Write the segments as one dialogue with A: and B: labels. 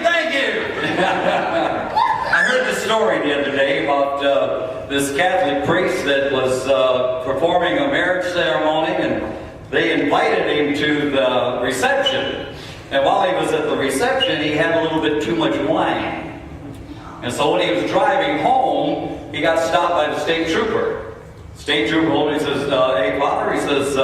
A: Thank you. I heard the story the other day about this Catholic priest that was performing a marriage ceremony, and they invited him to the reception. And while he was at the reception, he had a little bit too much wine. And so when he was driving home, he got stopped by the state trooper. State trooper told him, he says, hey, Father, he says,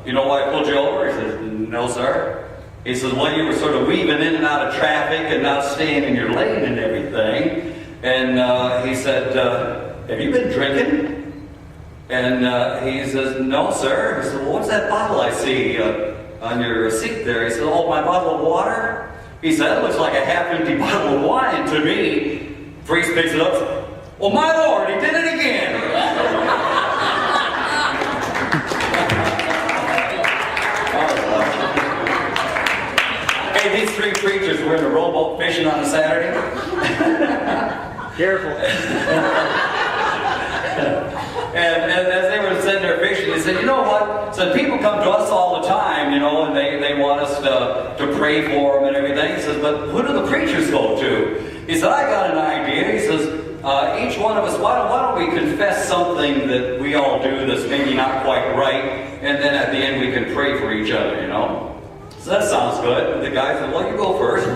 A: you know why I pulled you over? He says, no, sir. He says, well, you were sort of weaving in and out of traffic and not staying in your lane and everything. And he said, have you been drinking? And he says, no, sir. He said, well, what's that bottle I see on your seat there? He said, oh, my bottle of water? He said, that looks like a half-empty bottle of wine to me. Priest picks it up and says, well, my Lord, he did it again. These three preachers were in the rowboat fishing on a Saturday.
B: Careful.
A: and as they were sitting there fishing, they said, you know what? So people come to us all the time, you know, and they want us to pray for them and everything. He says, but who do the preachers go to? He said, I got an idea. He says, each one of us, why don't we confess something that we all do that's maybe not quite right, and then at the end we can pray for each other, you know? So that sounds good. The guy said, well, you go first.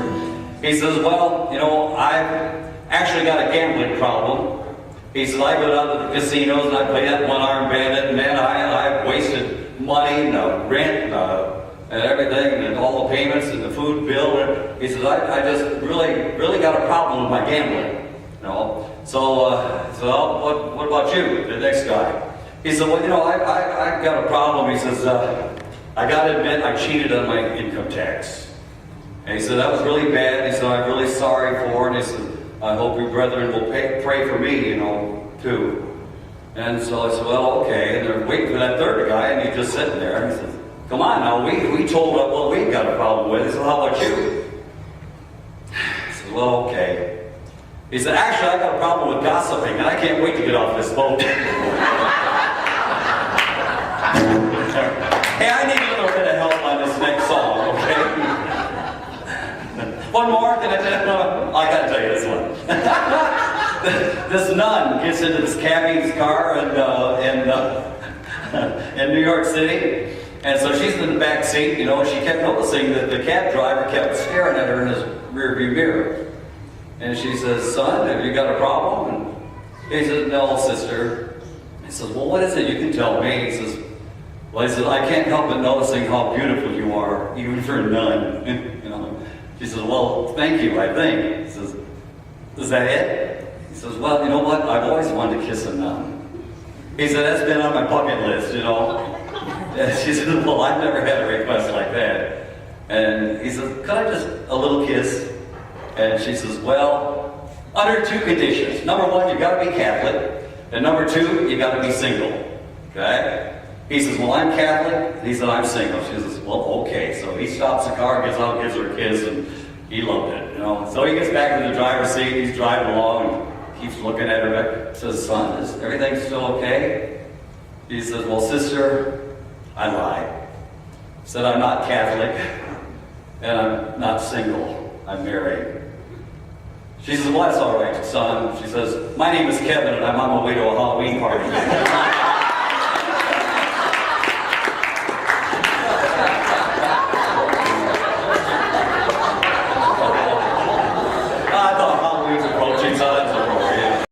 A: He says, well, you know, I've actually got a gambling problem. He says, I go down to the casinos and I play that one-armed bandit, and man, I've wasted money and the rent and everything and all the payments and the food bill. He says, I just really got a problem with my gambling. You know? So what about you, the next guy? He said, well, you know, I've got a problem. He says, I got to admit, I cheated on my income tax. And he said, that was really bad. He said, I'm really sorry for it. And he said, I hope your brethren will pray for me, you know, too. And so I said, well, okay. And they're waiting for that third guy, and he's just sitting there. And he says, come on now, we told him what we've got a problem with. He said, how about you? I said, well, okay. He said, actually, I got a problem with gossiping, and I can't wait to get off this boat. Hey, I need a little bit of help on this next song, okay? One more? I gotta tell you this one. This nun gets into this cabbie's car in New York City, and so she's in the back seat, you know, and she kept noticing that the cab driver kept staring at her in his rearview mirror. And she says, son, have you got a problem? And he says, no, sister. He says, well, what is it? You can tell me. He says, well, he said, I can't help but noticing how beautiful you are, even for a nun. You know? She says, well, thank you, I think. He says, is that it? He says, well, you know what? I've always wanted to kiss a nun. He said, that's been on my bucket list, you know. And she said, well, I've never had a request like that. And he says, could I just a little kiss? And she says, well, under two conditions. Number one, you've got to be Catholic. And number two, you've got to be single. Okay? He says, well, I'm Catholic. He said, I'm single. She says, well, okay. So he stops the car, gets out, gives her a kiss, and he loved it, you know. So he gets back to the driver's seat. He's driving along and keeps looking at her. Says, son, is everything still okay? He says, well, sister, I lied. Said, I'm not Catholic, and I'm not single. I'm married. She says, well, that's all right, son. She says, my name is Kevin, and I'm on my way to a Halloween party.